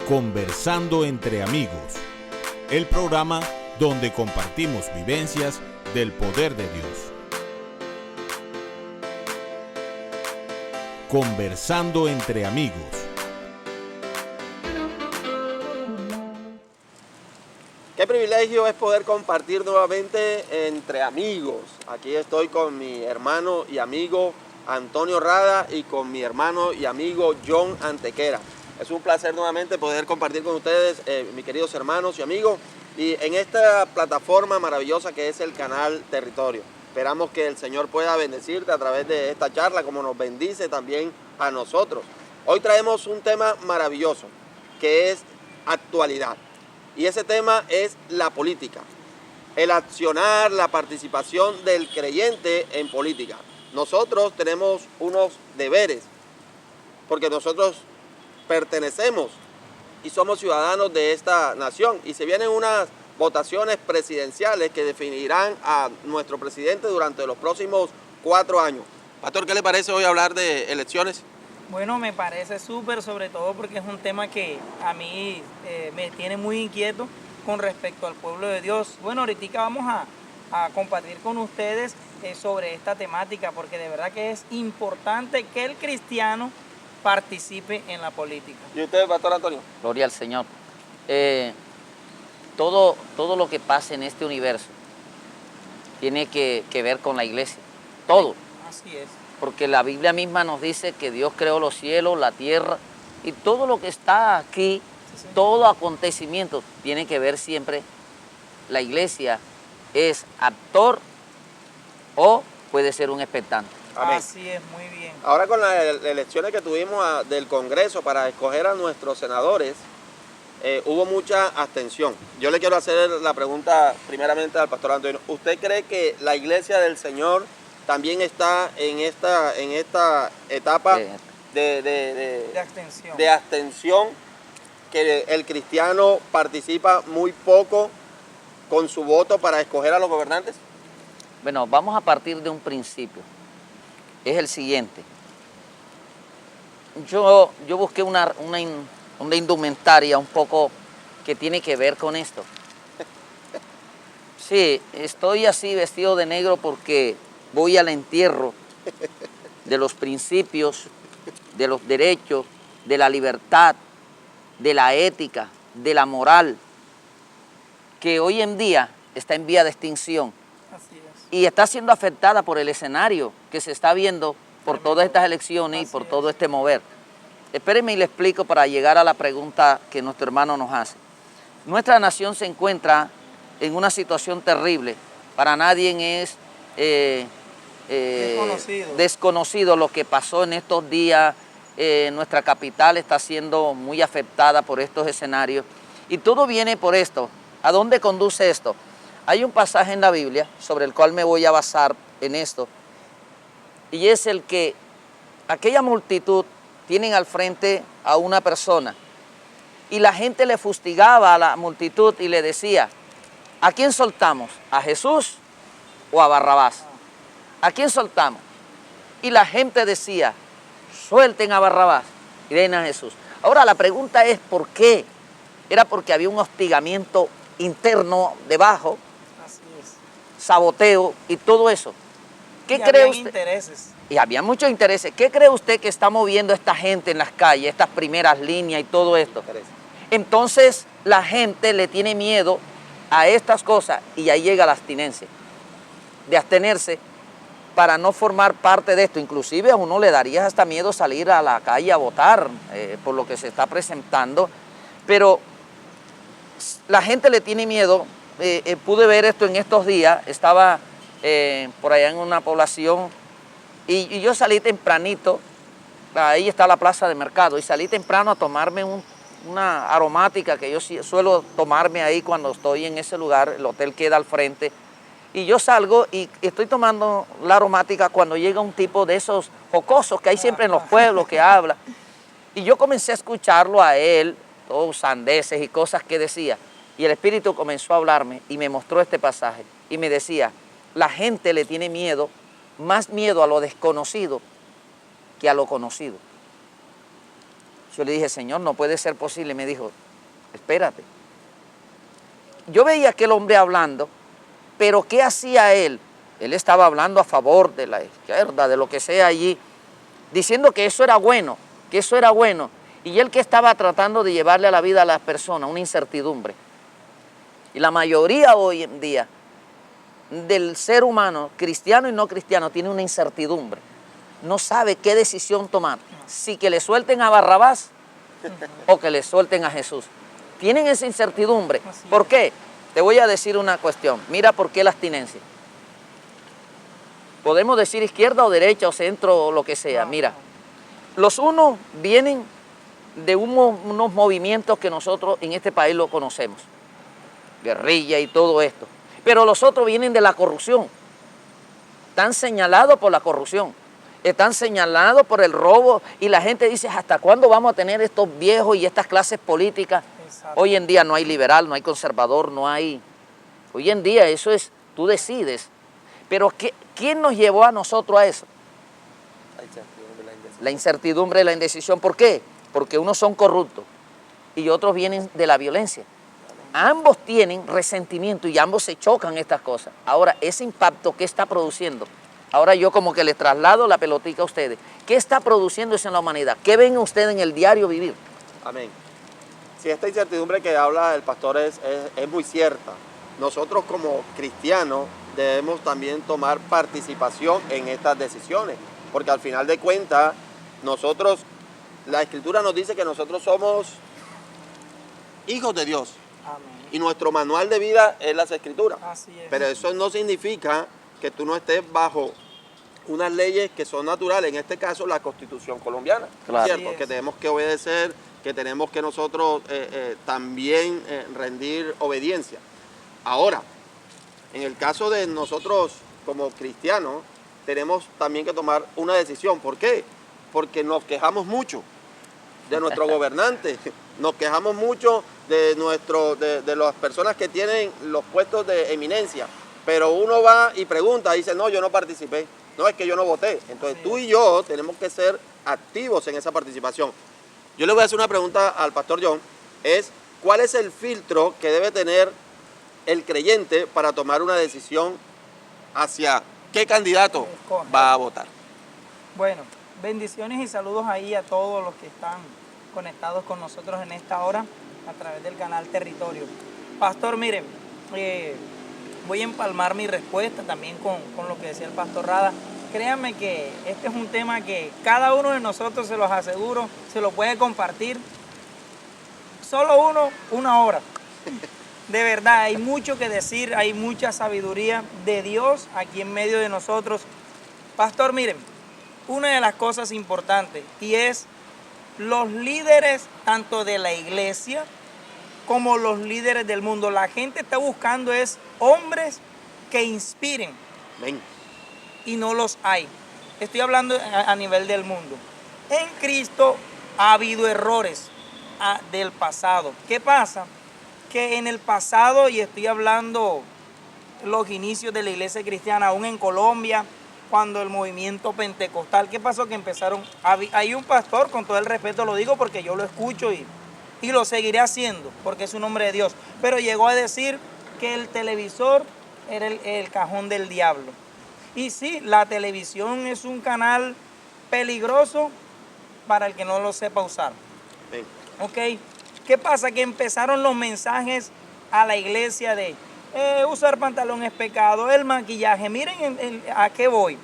Conversando entre amigos, el programa donde compartimos vivencias del poder de Dios. Conversando entre amigos. Qué privilegio es poder compartir nuevamente entre amigos. Aquí estoy con mi hermano y amigo Antonio Rada y con mi hermano y amigo John Antequera. Es un placer nuevamente poder compartir con ustedes, mis queridos hermanos y amigos, y en esta plataforma maravillosa que es el canal Territorio. Esperamos que el Señor pueda bendecirte a través de esta charla, como nos bendice también a nosotros. Hoy traemos un tema maravilloso, que es actualidad. Y ese tema es la política, el accionar, la participación del creyente en política. Nosotros tenemos unos deberes, porque nosotros pertenecemos y somos ciudadanos de esta nación. Y se vienen unas votaciones presidenciales que definirán a nuestro presidente durante los próximos 4 años. Pastor, ¿qué le parece hoy hablar de elecciones? Bueno, me parece súper, sobre todo porque es un tema que a mí me tiene muy inquieto con respecto al pueblo de Dios. Bueno, ahorita vamos a compartir con ustedes sobre esta temática, porque de verdad que es importante que el cristiano participe en la política. ¿Y usted, Pastor Antonio? Gloria al Señor. Todo lo que pasa en este universo tiene que ver con la iglesia. Todo. Así es. Porque la Biblia misma nos dice que Dios creó los cielos, la tierra, y todo lo que está aquí, sí. Todo acontecimiento tiene que ver siempre. La iglesia es actor o puede ser un expectante. Amén. Así es, muy bien. Ahora con las elecciones que tuvimos del Congreso para escoger a nuestros senadores, hubo mucha abstención. Yo le quiero hacer la pregunta primeramente al Pastor Antonio. ¿Usted cree que la iglesia del Señor también está en esta etapa de abstención, que el cristiano participa muy poco con su voto para escoger a los gobernantes? Bueno, vamos a partir de un principio. Es el siguiente. Yo busqué una indumentaria un poco que tiene que ver con esto. Sí, estoy así vestido de negro porque voy al entierro de los principios, de los derechos, de la libertad, de la ética, de la moral, que hoy en día está en vía de extinción. Así es. Y está siendo afectada por el escenario que se está viendo por todas estas elecciones y por todo este mover. Espérenme y le explico para llegar a la pregunta que nuestro hermano nos hace. Nuestra nación se encuentra en una situación terrible. Para nadie es desconocido lo que pasó en estos días. Nuestra capital está siendo muy afectada por estos escenarios. Y todo viene por esto. ¿A dónde conduce esto? Hay un pasaje en la Biblia sobre el cual me voy a basar en esto. Y es el que aquella multitud tienen al frente a una persona. Y la gente le fustigaba a la multitud y le decía, ¿a quién soltamos? ¿A Jesús o a Barrabás? ¿A quién soltamos? Y la gente decía, suelten a Barrabás y den a Jesús. Ahora la pregunta es, ¿por qué? Era porque había un hostigamiento interno debajo, así es, saboteo y todo eso. ¿Qué cree usted? Intereses. Y había muchos intereses. ¿Qué cree usted que está moviendo esta gente en las calles, estas primeras líneas y todo esto? Entonces la gente le tiene miedo a estas cosas y ahí llega la abstinencia, de abstenerse para no formar parte de esto. Inclusive a uno le daría hasta miedo salir a la calle a votar por lo que se está presentando, pero la gente le tiene miedo. Pude ver esto en estos días, estaba por allá en una población y yo salí tempranito, ahí está la plaza de mercado, y salí temprano a tomarme una aromática que yo suelo tomarme ahí cuando estoy en ese lugar. El hotel queda al frente. Y yo salgo y estoy tomando la aromática cuando llega un tipo de esos jocosos que hay siempre en los pueblos que habla. Y yo comencé a escucharlo a él, todos sandeces y cosas que decía. Y el Espíritu comenzó a hablarme y me mostró este pasaje. Y me decía, la gente le tiene miedo, más miedo a lo desconocido que a lo conocido. Yo le dije, Señor, no puede ser posible. Me dijo, espérate. Yo veía a aquel hombre hablando, pero ¿qué hacía él? Él estaba hablando a favor de la izquierda, de lo que sea allí, diciendo que eso era bueno, que eso era bueno. Y él que estaba tratando de llevarle a la vida a las personas una incertidumbre. Y la mayoría hoy en día del ser humano, cristiano y no cristiano, tiene una incertidumbre. No sabe qué decisión tomar. Si que le suelten a Barrabás o que le suelten a Jesús. Tienen esa incertidumbre. ¿Por qué? Te voy a decir una cuestión. Mira por qué la abstinencia. Podemos decir izquierda o derecha o centro o lo que sea. Mira, los unos vienen de unos movimientos que nosotros en este país lo conocemos. Guerrilla y todo esto. Pero los otros vienen de la corrupción. Están señalados por la corrupción. Están señalados por el robo y la gente dice, ¿hasta cuándo vamos a tener estos viejos y estas clases políticas? Exacto. Hoy en día no hay liberal, no hay conservador, no hay... Hoy en día eso es, tú decides. Pero ¿quién nos llevó a nosotros a eso? La incertidumbre y la indecisión. ¿Por qué? Porque unos son corruptos y otros vienen de la violencia. Ambos tienen resentimiento y ambos se chocan estas cosas. Ahora, ese impacto, ¿qué está produciendo? Ahora yo como que les traslado la pelotica a ustedes. ¿Qué está produciendo eso en la humanidad? ¿Qué ven ustedes en el diario vivir? Amén. Si esta incertidumbre que habla el pastor es muy cierta. Nosotros como cristianos debemos también tomar participación en estas decisiones. Porque al final de cuentas, nosotros, la Escritura nos dice que nosotros somos hijos de Dios. Amén. Y nuestro manual de vida es las Escrituras. Así es. Pero eso no significa que tú no estés bajo unas leyes que son naturales, en este caso la Constitución colombiana, claro. ¿cierto? Que tenemos que obedecer, que tenemos que nosotros también rendir obediencia. Ahora, en el caso de nosotros como cristianos, tenemos también que tomar una decisión. ¿Por qué? Porque nos quejamos mucho de nuestro gobernante, nos quejamos mucho de las personas que tienen los puestos de eminencia, pero uno va y pregunta, y dice, no, yo no participé, no, es que yo no voté. Entonces tú y yo tenemos que ser activos en esa participación. Yo le voy a hacer una pregunta al pastor John, es, ¿cuál es el filtro que debe tener el creyente para tomar una decisión hacia qué candidato va a votar? Bueno, bendiciones y saludos ahí a todos los que están conectados con nosotros en esta hora a través del canal Territorio. Pastor, miren, voy a empalmar mi respuesta también con lo que decía el pastor Rada. Créanme que este es un tema que cada uno de nosotros, se los aseguro, se lo puede compartir. Solo uno, una hora. De verdad, hay mucho que decir, hay mucha sabiduría de Dios aquí en medio de nosotros. Pastor, miren, una de las cosas importantes y es los líderes tanto de la iglesia como los líderes del mundo. La gente está buscando es hombres que inspiren. Ven. Y no los hay. Estoy hablando a nivel del mundo. En Cristo ha habido errores del pasado. ¿Qué pasa? Que en el pasado, y estoy hablando los inicios de la iglesia cristiana, aún en Colombia, cuando el movimiento pentecostal, ¿qué pasó? Que empezaron, hay un pastor, con todo el respeto lo digo porque yo lo escucho y lo seguiré haciendo, porque es un hombre de Dios, pero llegó a decir que el televisor era el cajón del diablo. Y sí, la televisión es un canal peligroso para el que no lo sepa usar. Sí. ¿Ok? ¿Qué pasa? Que empezaron los mensajes a la iglesia de usar pantalón es pecado, el maquillaje. Miren a qué voy.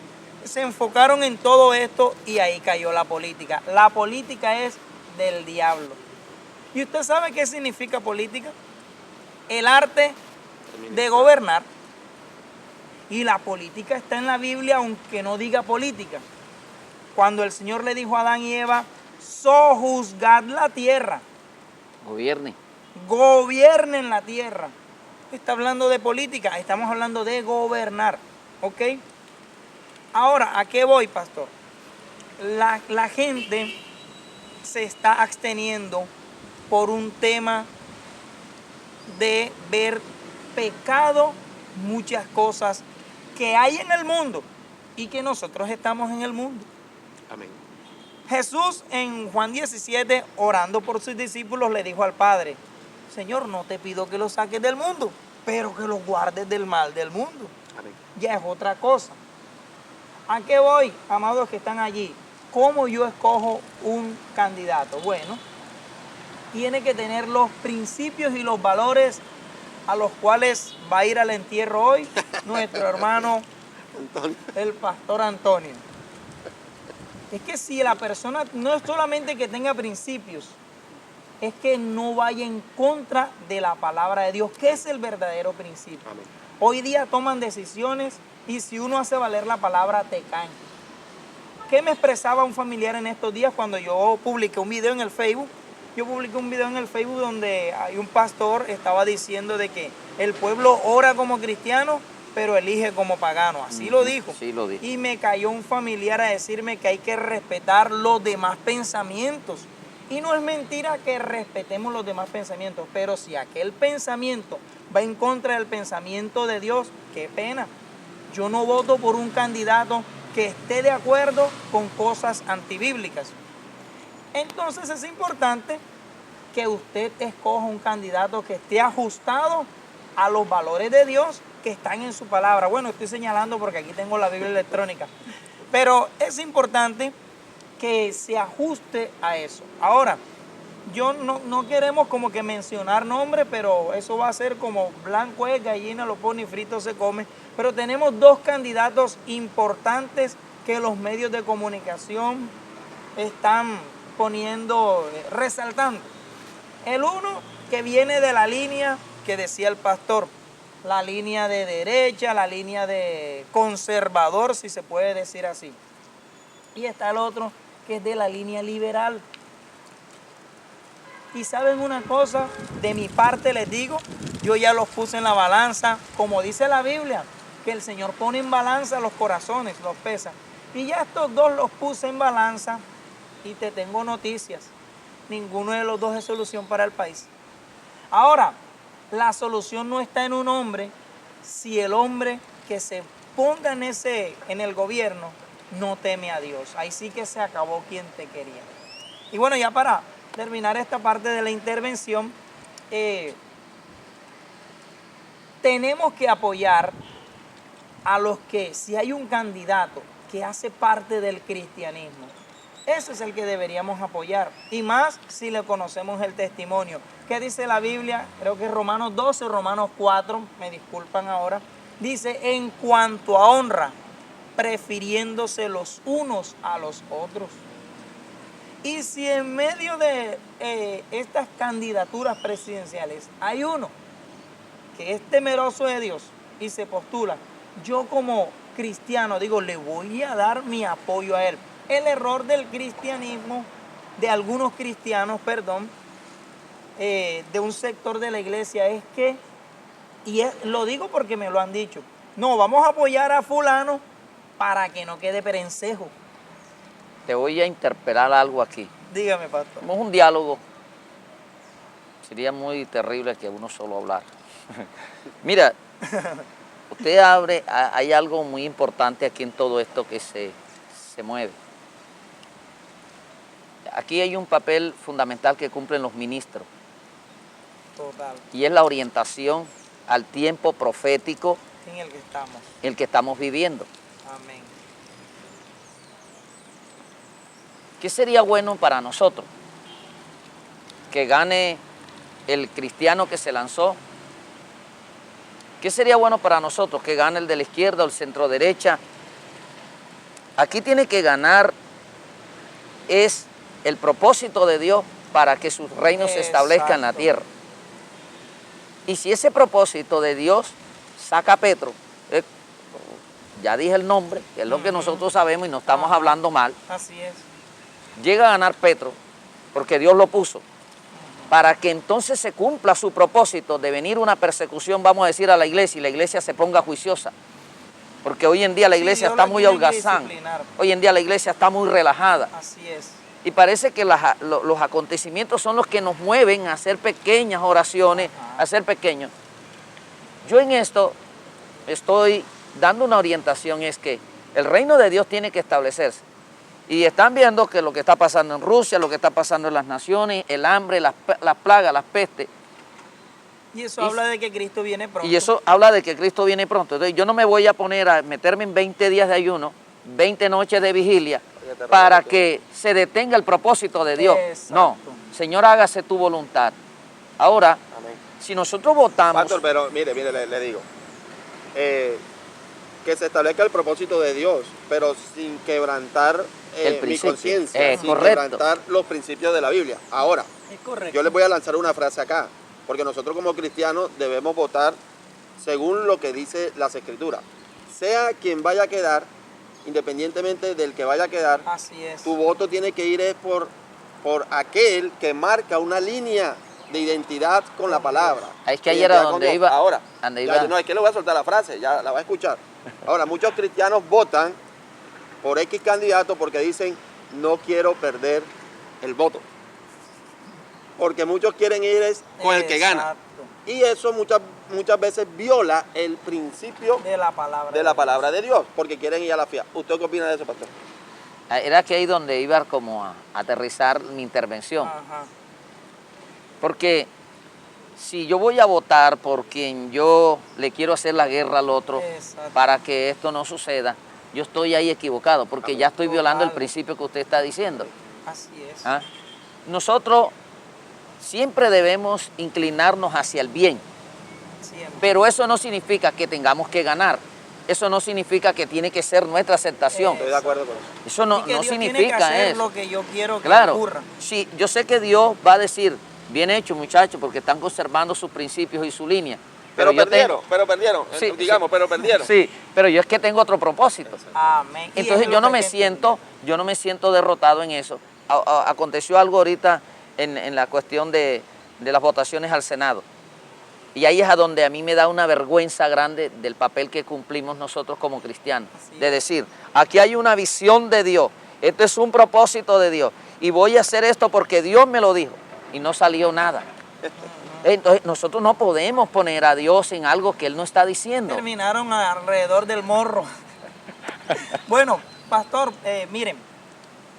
Se enfocaron en todo esto y ahí cayó la política. La política es del diablo. ¿Y usted sabe qué significa política? El arte de gobernar. Y la política está en la Biblia, aunque no diga política. Cuando el Señor le dijo a Adán y Eva, sojuzgad la tierra. Gobiernen la tierra. Está hablando de política, estamos hablando de gobernar. ¿Ok? Ahora, ¿a qué voy, pastor? La gente se está absteniendo por un tema de ver pecado, muchas cosas que hay en el mundo y que nosotros estamos en el mundo. Amén. Jesús en Juan 17, orando por sus discípulos, le dijo al Padre, Señor, no te pido que los saques del mundo, pero que los guardes del mal del mundo. Amén. Ya es otra cosa. ¿A qué voy, amados que están allí? ¿Cómo yo escojo un candidato? Bueno, tiene que tener los principios y los valores a los cuales va a ir al entierro hoy nuestro hermano, Antonio. el pastor Antonio. Es que si la persona no es solamente que tenga principios, es que no vaya en contra de la palabra de Dios, que es el verdadero principio. Amén. Hoy día toman decisiones y si uno hace valer la palabra, te caen. ¿Qué me expresaba un familiar en estos días cuando yo publiqué un video en el Facebook? Yo publiqué un video en el Facebook donde hay un pastor estaba diciendo de que el pueblo ora como cristiano, pero elige como pagano. Así lo dijo. Sí lo dijo. Y me cayó un familiar a decirme que hay que respetar los demás pensamientos. Y no es mentira que respetemos los demás pensamientos, pero si aquel pensamiento va en contra del pensamiento de Dios, qué pena. Yo no voto por un candidato que esté de acuerdo con cosas antibíblicas. Entonces es importante que usted escoja un candidato que esté ajustado a los valores de Dios que están en su palabra. Bueno, estoy señalando porque aquí tengo la Biblia electrónica, pero es importante que se ajuste a eso. Ahora, yo no queremos como que mencionar nombres, pero eso va a ser como blanco es, gallina lo pone y frito se come. Pero tenemos dos candidatos importantes que los medios de comunicación están poniendo, resaltando. El uno que viene de la línea que decía el pastor, la línea de derecha, la línea de conservador, si se puede decir así. Y está el otro que es de la línea liberal. Y saben una cosa, de mi parte les digo, yo ya los puse en la balanza, como dice la Biblia, que el Señor pone en balanza los corazones, los pesa. Y ya estos dos los puse en balanza y te tengo noticias. Ninguno de los dos es solución para el país. Ahora, la solución no está en un hombre si el hombre que se ponga en el gobierno no teme a Dios. Ahí sí que se acabó quien te quería. Y bueno, ya para terminar esta parte de la intervención, tenemos que apoyar a los que, si hay un candidato que hace parte del cristianismo, ese es el que deberíamos apoyar. Y más si le conocemos el testimonio. ¿Qué dice la Biblia? Creo que Romanos 12, Romanos 4, me disculpan ahora. Dice, en cuanto a honra, prefiriéndose los unos a los otros. Y si en medio de estas candidaturas presidenciales hay uno que es temeroso de Dios y se postula, yo como cristiano digo, le voy a dar mi apoyo a él. El error del cristianismo, de algunos cristianos, de un sector de la iglesia es que, lo digo porque me lo han dicho, no, vamos a apoyar a fulano para que no quede perencejo. Te voy a interpelar algo aquí. Dígame, pastor. Como es un diálogo, sería muy terrible que uno solo hablara. Mira, usted hay algo muy importante aquí en todo esto que se mueve. Aquí hay un papel fundamental que cumplen los ministros. Total. Y es la orientación al tiempo profético En el que estamos. el que estamos viviendo. Amén. ¿Qué sería bueno para nosotros? Que gane el cristiano que se lanzó. ¿Qué sería bueno para nosotros? Que gane el de la izquierda o el centro derecha. Aquí tiene que ganar es el propósito de Dios para que su reino se establezca en la tierra. Y si ese propósito de Dios saca a Petro, ya dije el nombre, que es lo que nosotros sabemos y no estamos hablando mal, Así es. llega a ganar Petro, porque Dios lo puso, para que entonces se cumpla su propósito de venir una persecución, vamos a decir, a la iglesia, y la iglesia se ponga juiciosa. Porque hoy en día la iglesia Dios está la muy tiene que holgazán, disciplinar. hoy en día la iglesia está muy relajada. Así es. Y parece que los acontecimientos son los que nos mueven a hacer pequeñas oraciones, a ser pequeños. Yo en esto estoy dando una orientación, es que el reino de Dios tiene que establecerse. Y están viendo que lo que está pasando en Rusia, lo que está pasando en las naciones, el hambre, las plagas, las pestes. Y eso habla de que Cristo viene pronto. Y eso habla de que Cristo viene pronto. Entonces yo no me voy a poner a meterme en 20 días de ayuno, 20 noches de vigilia, para que se detenga el propósito de Dios. Exacto. No, Señor, hágase tu voluntad. Ahora, Amén. si nosotros votamos... Pastor, pero mire, le digo, que se establezca el propósito de Dios, pero sin quebrantar El mi principio. conciencia, sin Correcto. quebrantar los principios de la Biblia. Ahora, Es correcto. yo les voy a lanzar una frase acá, porque nosotros como cristianos debemos votar según lo que dice las Escrituras. Sea quien vaya a quedar, independientemente del que vaya a quedar, Así es. tu voto tiene que ir por aquel que marca una línea de identidad con la palabra. Es que ahí Identidad era con donde Dios. iba. Ahora, Donde ya, iba. no, es que le voy a soltar la frase, ya la va a escuchar. Ahora, muchos cristianos votan por X candidato porque dicen, no quiero perder el voto. Porque muchos quieren ir con el que gana. Exacto. Y eso muchas veces viola el principio De la palabra. de la palabra de Dios, porque quieren ir a la fiesta. ¿Usted qué opina de eso, pastor? Era que ahí donde iba como a aterrizar mi intervención. Ajá. Porque si yo voy a votar por quien yo le quiero hacer la guerra al otro Exacto. para que esto no suceda, yo estoy ahí equivocado, porque ya estoy violando el principio que usted está diciendo. Así es. ¿Ah? Nosotros siempre debemos inclinarnos hacia el bien, Siempre. pero eso no significa que tengamos que ganar. Eso no significa que tiene que ser nuestra aceptación. Estoy de acuerdo con eso. Eso no, Y que no Dios tiene que significa hacer eso. lo que yo quiero que Claro, ocurra. sí, yo sé que Dios va a decir, bien hecho muchachos, porque están conservando sus principios y su línea. Pero yo perdieron, Sí, digamos, sí. pero perdieron. Sí, pero yo es que tengo otro propósito. Amén. Y Entonces es yo lo no que me hay que siento derrotado en eso. Aconteció algo ahorita en la cuestión de las votaciones al Senado. Y ahí es a donde a mí me da una vergüenza grande del papel que cumplimos nosotros como cristianos. Así De es. decir, aquí hay una visión de Dios, esto es un propósito de Dios. Y voy a hacer esto porque Dios me lo dijo. Y no salió nada. Entonces nosotros no podemos poner a Dios en algo que Él no está diciendo. Terminaron alrededor del morro. Bueno, pastor, miren,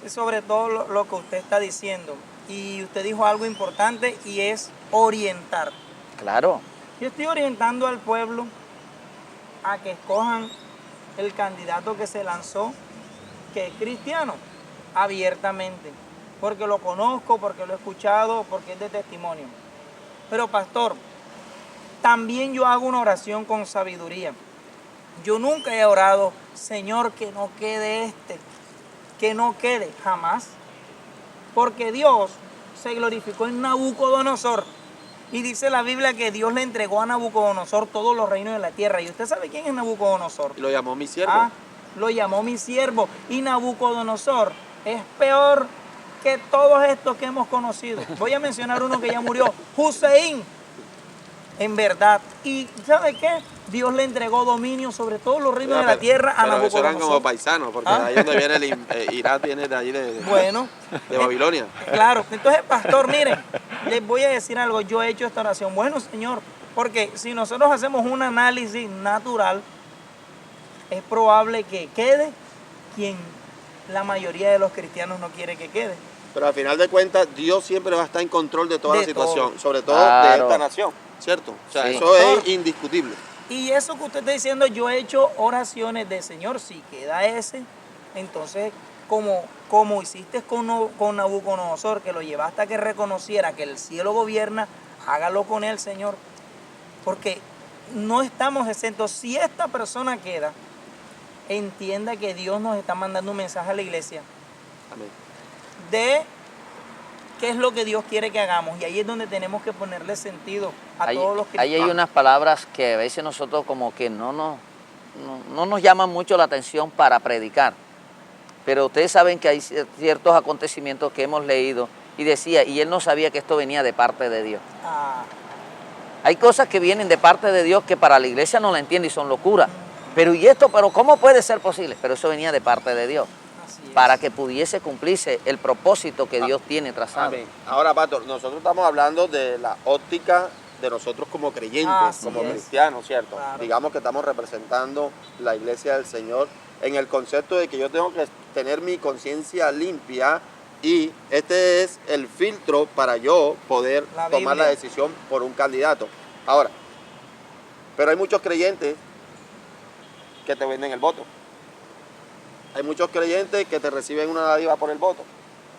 sobre todo lo que usted está diciendo. Y usted dijo algo importante y es orientar. Claro. Yo estoy orientando al pueblo a que escojan el candidato que se lanzó, que es cristiano, abiertamente. Porque lo conozco, porque lo he escuchado, porque es de testimonio. Pero pastor, también yo hago una oración con sabiduría. Yo nunca he orado, Señor, que no quede que no quede, jamás. Porque Dios se glorificó en Nabucodonosor. Y dice la Biblia que Dios le entregó a Nabucodonosor todos los reinos de la tierra. ¿Y usted sabe quién es Nabucodonosor? Y lo llamó mi siervo. Ah, lo llamó mi siervo. Y Nabucodonosor es peor que todos estos que hemos conocido. Voy a mencionar uno que ya murió, Hussein. En verdad. ¿Y sabe qué? Dios le entregó dominio sobre todos los reinos de la tierra a pero eso eran como Nabucodonosor. paisanos, porque ¿Ah? ahí donde viene Irak, viene de ahí Bueno. de Babilonia. Claro, entonces, pastor, miren, les voy a decir algo, yo he hecho esta oración. Bueno, Señor, porque si nosotros hacemos un análisis natural, es probable que quede quien la mayoría de los cristianos no quiere que quede. Pero al final de cuentas, Dios siempre va a estar en control de toda De la situación, todo. sobre todo Claro. de esta nación, ¿cierto? O sea, Sí. eso es indiscutible. Y eso que usted está diciendo, yo he hecho oraciones de Señor, si queda ese, entonces como hiciste con Nabucodonosor, que lo llevaste a que reconociera que el cielo gobierna, hágalo con él, Señor. Porque no estamos exentos. Si esta persona queda, entienda que Dios nos está mandando un mensaje a la iglesia Amén. de qué es lo que Dios quiere que hagamos. Y ahí es donde tenemos que ponerle sentido a todos los Ahí cristianos. hay unas palabras que a veces nosotros como que no nos llaman mucho la atención para predicar. Pero ustedes saben que hay ciertos acontecimientos que hemos leído y decía, y él no sabía que esto venía de parte de Dios. Ah, Hay cosas que vienen de parte de Dios que para la iglesia no la entiende y son locuras. Pero ¿y esto? ¿Pero cómo puede ser posible? Pero eso venía de parte de Dios, así es. para que pudiese cumplirse el propósito que Dios tiene trazado. Amén. Ahora, pastor, nosotros estamos hablando de la óptica de nosotros como creyentes, Así como es. cristianos, ¿cierto? Claro. Digamos que estamos representando la iglesia del Señor en el concepto de que yo tengo que tener mi conciencia limpia y este es el filtro para yo poder tomar la decisión por un candidato. Ahora, pero hay muchos creyentes que te venden el voto. Hay muchos creyentes que te reciben una dádiva por el voto.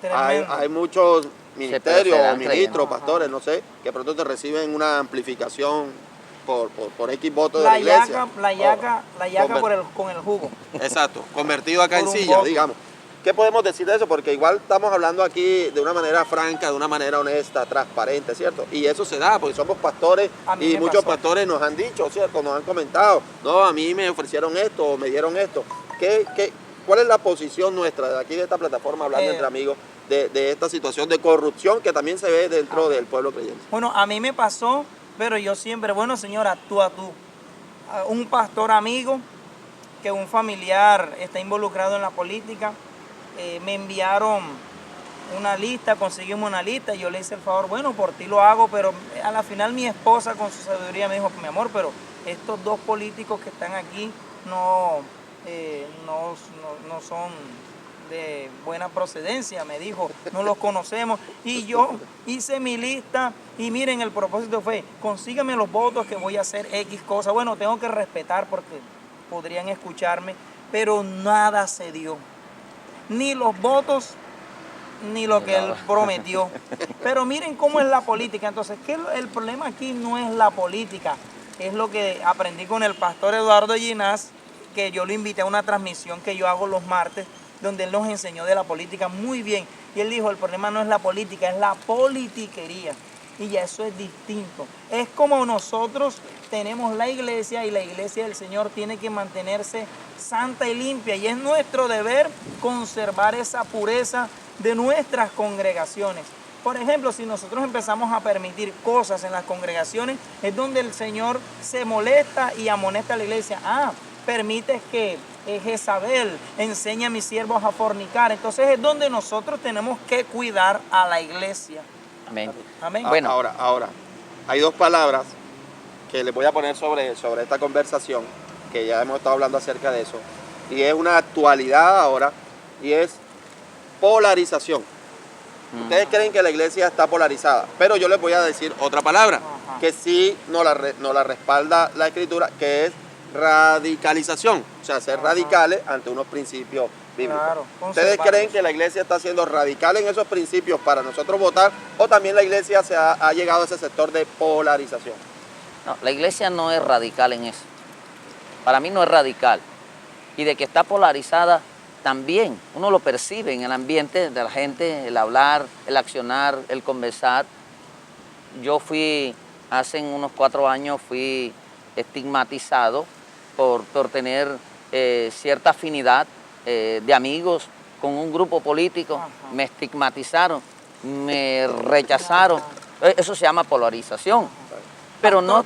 Hay muchos ministerios, ministros, pastores, no sé, que pronto te reciben una amplificación por X votos de la iglesia. La yaca con el jugo. Exacto, convertido acá en silla, digamos. ¿Qué podemos decir de eso? Porque igual estamos hablando aquí de una manera franca, de una manera honesta, transparente, ¿cierto? Y eso se da porque somos pastores y muchos pastores nos han dicho, ¿cierto? Nos han comentado, no, a mí me ofrecieron esto o me dieron esto. ¿Cuál es la posición nuestra de aquí de esta plataforma, hablando entre amigos, de esta situación de corrupción que también se ve dentro del pueblo creyente? Bueno, a mí me pasó, pero yo siempre, bueno, señora, tú a tú. Un pastor amigo, que un familiar está involucrado en la política, me enviaron una lista, conseguimos una lista y yo le hice el favor, bueno, por ti lo hago, pero a la final mi esposa con su sabiduría me dijo, mi amor, pero estos dos políticos que están aquí no son de buena procedencia, me dijo, no los conocemos. Y yo hice mi lista y miren, el propósito fue, consígueme los votos que voy a hacer X cosas. Bueno, tengo que respetar porque podrían escucharme, pero nada se dio. Ni los votos, ni lo que él prometió. Pero miren cómo es la política. Entonces, el problema aquí no es la política, es lo que aprendí con el pastor Eduardo Ginás, que yo lo invité a una transmisión que yo hago los martes, donde él nos enseñó de la política muy bien. Y él dijo, el problema no es la política, es la politiquería. Y ya eso es distinto. Es como nosotros tenemos la iglesia y la iglesia del Señor tiene que mantenerse santa y limpia. Y es nuestro deber conservar esa pureza de nuestras congregaciones. Por ejemplo, si nosotros empezamos a permitir cosas en las congregaciones, es donde el Señor se molesta y amonesta a la iglesia. Permites que Jezabel enseñe a mis siervos a fornicar. Entonces es donde nosotros tenemos que cuidar a la iglesia. Amén. Amén. Bueno, ahora, hay dos palabras que les voy a poner sobre esta conversación, que ya hemos estado hablando acerca de eso, y es una actualidad ahora, y es polarización. Ustedes creen que la iglesia está polarizada, pero yo les voy a decir otra palabra, que sí nos la respalda la Escritura, que es radicalización, o sea, ser radicales ante unos principios bíblicos. Claro, ¿Ustedes creen que la iglesia está siendo radical en esos principios para nosotros votar, o también la iglesia ha llegado a ese sector de polarización? No, la iglesia no es radical en eso. Para mí no es radical. Y de que está polarizada también. Uno lo percibe en el ambiente de la gente, el hablar, el accionar, el conversar. Yo hace unos 4 años fui estigmatizado por tener cierta afinidad de amigos con un grupo político. Me estigmatizaron, me rechazaron. Eso se llama polarización. Pero no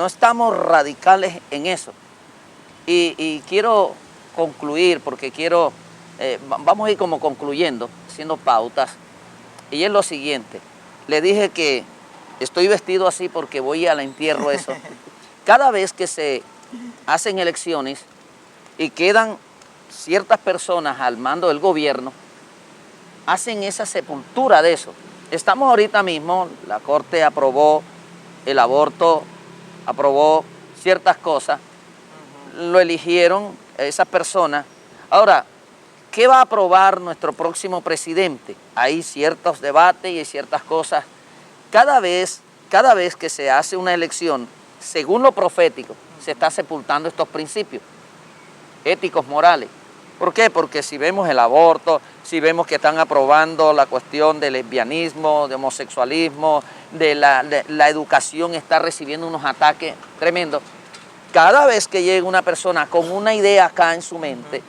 estamos radicales en eso. Y quiero concluir, porque vamos a ir como concluyendo, haciendo pautas. Y es lo siguiente, le dije que estoy vestido así porque voy al entierro eso. Cada vez que se hacen elecciones y quedan ciertas personas al mando del gobierno, hacen esa sepultura de eso. Estamos ahorita mismo, la Corte aprobó el aborto, aprobó ciertas cosas, lo eligieron esas personas. Ahora, ¿qué va a aprobar nuestro próximo presidente? Hay ciertos debates y hay ciertas cosas. Cada vez que se hace una elección, según lo profético, se está sepultando estos principios éticos, morales. ¿Por qué? Porque si vemos el aborto, si vemos que están aprobando la cuestión del lesbianismo, de homosexualismo, de la educación está recibiendo unos ataques tremendos. Cada vez que llega una persona con una idea acá en su mente,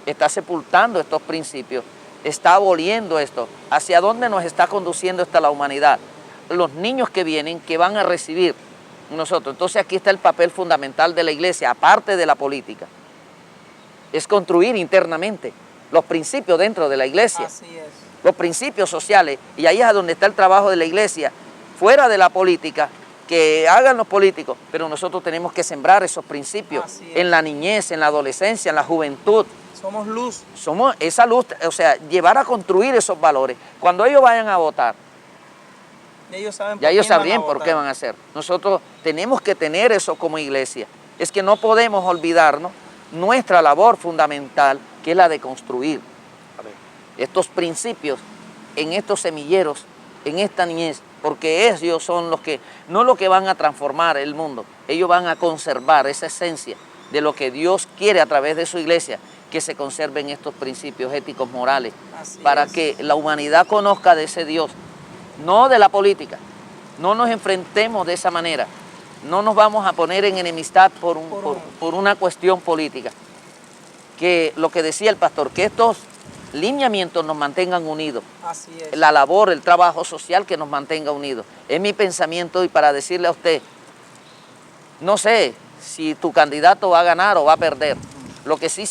está sepultando estos principios, está aboliendo esto. ¿Hacia dónde nos está conduciendo esta la humanidad? Los niños que vienen, que van a recibir nosotros. Entonces aquí está el papel fundamental de la iglesia, aparte de la política. Es construir internamente los principios dentro de la iglesia. Así es. Los principios sociales. Y ahí es donde está el trabajo de la iglesia, fuera de la política, que hagan los políticos, pero nosotros tenemos que sembrar esos principios Así es. en la niñez, en la adolescencia, en la juventud. Somos luz. Somos esa luz, o sea, llevar a construir esos valores. Cuando ellos vayan a votar, Ellos saben ya ellos quién van a sabrían por votar. qué van a hacer. Nosotros tenemos que tener eso como iglesia. Es que no podemos olvidarnos nuestra labor fundamental, que es la de construir Amén. estos principios en estos semilleros, en esta niñez, porque ellos son los que, no lo que van a transformar el mundo, ellos van a conservar esa esencia de lo que Dios quiere a través de su iglesia, que se conserven estos principios éticos morales, Así para es. que la humanidad conozca de ese Dios, no de la política. No nos enfrentemos de esa manera, no nos vamos a poner en enemistad por una cuestión política. Que lo que decía el pastor, que estos lineamientos nos mantengan unidos, Así es. la labor, el trabajo social que nos mantenga unidos. Es mi pensamiento, y para decirle a usted, no sé si tu candidato va a ganar o va a perder. Lo que sí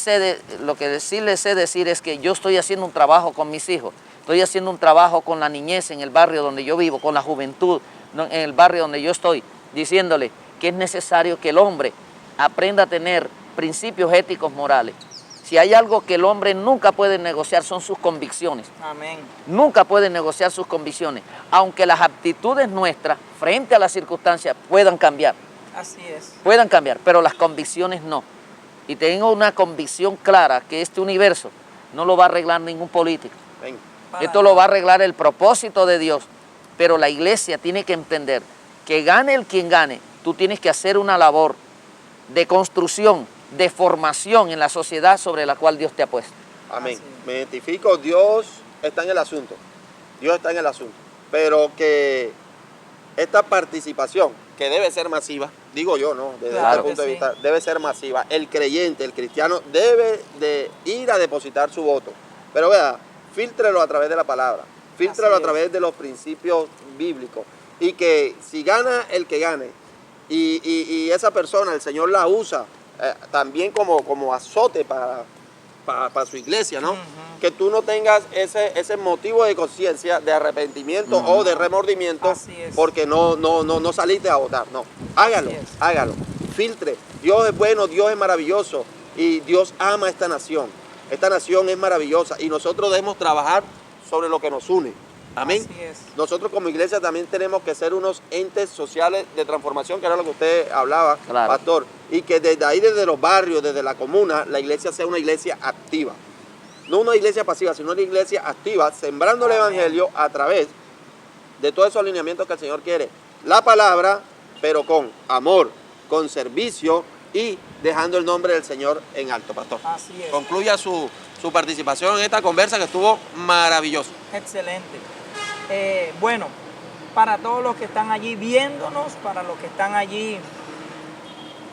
le sé decir es que yo estoy haciendo un trabajo con mis hijos, estoy haciendo un trabajo con la niñez en el barrio donde yo vivo, con la juventud en el barrio donde yo estoy, diciéndole que es necesario que el hombre aprenda a tener principios éticos morales. Si hay algo que el hombre nunca puede negociar son sus convicciones. Amén. Nunca puede negociar sus convicciones, aunque las aptitudes nuestras frente a las circunstancias puedan cambiar, pero las convicciones no. Y tengo una convicción clara que este universo no lo va a arreglar ningún político. Ven. Esto lo va a arreglar el propósito de Dios, pero la iglesia tiene que entender que gane el quien gane, tú tienes que hacer una labor de construcción, de formación en la sociedad sobre la cual Dios te ha puesto. Amén. Así es. Me identifico, Dios está en el asunto. Dios está en el asunto. Pero que esta participación, que debe ser masiva, digo yo, ¿no? Desde Claro este punto que de sí. vista, debe ser masiva. El creyente, el cristiano, debe de ir a depositar su voto. Pero vea, fíltrelo a través de la palabra, fíltrelo a Así es. través de los principios bíblicos. Y que si gana el que gane, y esa persona, el Señor la usa también como azote para su iglesia, ¿no? Ujú. Que tú no tengas ese motivo de conciencia, de arrepentimiento o de remordimiento, Así es. porque no saliste a votar. No, hágalo, Así es. hágalo, filtre. Dios es bueno, Dios es maravilloso y Dios ama esta nación. Esta nación es maravillosa y nosotros debemos trabajar sobre lo que nos une. Amén. Así es. Nosotros como iglesia también tenemos que ser unos entes sociales de transformación, que era lo que usted hablaba, Claro. pastor. Y que desde ahí, desde los barrios, desde la comuna, la iglesia sea una iglesia activa. No una iglesia pasiva, sino una iglesia activa, sembrando el Amén. evangelio a través de todos esos alineamientos que el Señor quiere. La palabra, pero con amor, con servicio y dejando el nombre del Señor en alto, pastor. Así es. Concluya su participación en esta conversa que estuvo maravillosa. Excelente. Bueno, para todos los que están allí viéndonos, para los que están allí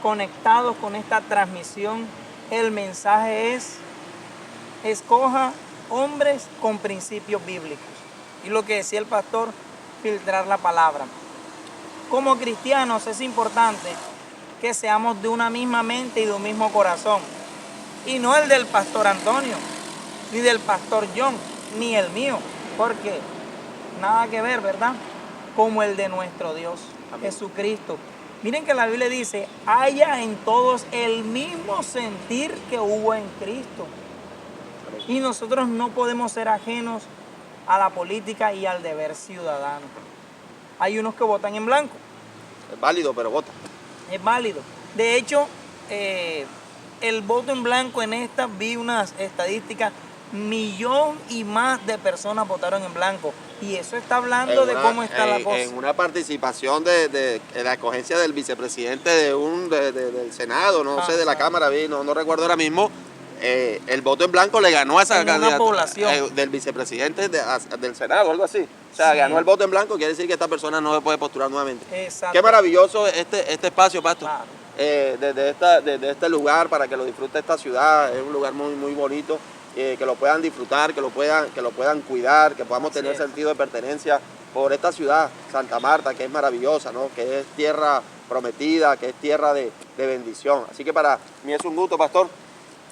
conectados con esta transmisión, el mensaje es: escoja hombres con principios bíblicos. Y lo que decía el pastor, filtrar la palabra. Como cristianos es importante que seamos de una misma mente y de un mismo corazón. Y no el del pastor Antonio, ni del pastor John, ni el mío, porque nada que ver, ¿verdad? Como el de nuestro Dios, Amén. Jesucristo. Miren que la Biblia dice: haya en todos el mismo sentir que hubo en Cristo. Amén. Y nosotros no podemos ser ajenos a la política y al deber ciudadano. Hay unos que votan en blanco, Es válido, pero vota. es válido. De hecho, el voto en blanco en esta, vi unas estadísticas, 1.000.000 y más de personas votaron en blanco. Y eso está hablando de cómo está la cosa. En una participación de la escogencia del vicepresidente del Senado, no sé, de la Ajá. Cámara, no recuerdo ahora mismo, el voto en blanco le ganó a esa En una candidata, población. del vicepresidente del Senado, algo así. O sea, Sí. ganó el voto en blanco, quiere decir que esta persona no se puede postular nuevamente. Exacto. Qué maravilloso este espacio, pastor. Claro. Desde este lugar para que lo disfrute esta ciudad. Es un lugar muy, muy bonito, que lo puedan disfrutar, que lo puedan cuidar, que podamos Así tener es. sentido de pertenencia por esta ciudad, Santa Marta, que es maravillosa, ¿no? Que es tierra prometida, que es tierra de bendición. Así que para mí es un gusto, pastor.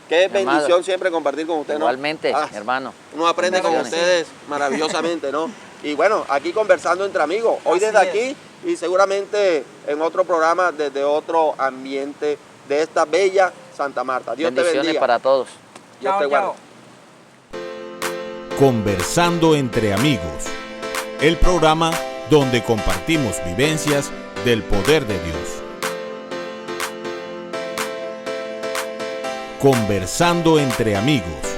Qué Hermano, bendición siempre compartir con usted, ¿no? Igualmente, Ah, hermano. uno aprende con Bendiciones. ustedes maravillosamente, ¿no? Y bueno, aquí conversando entre amigos. Hoy Así desde es. aquí y seguramente en otro programa desde otro ambiente de esta bella Santa Marta. Dios te Bendiciones bendiga. para todos. Dios Chao, te guarde. chao. Conversando entre amigos, el programa donde compartimos vivencias del poder de Dios. Conversando entre amigos.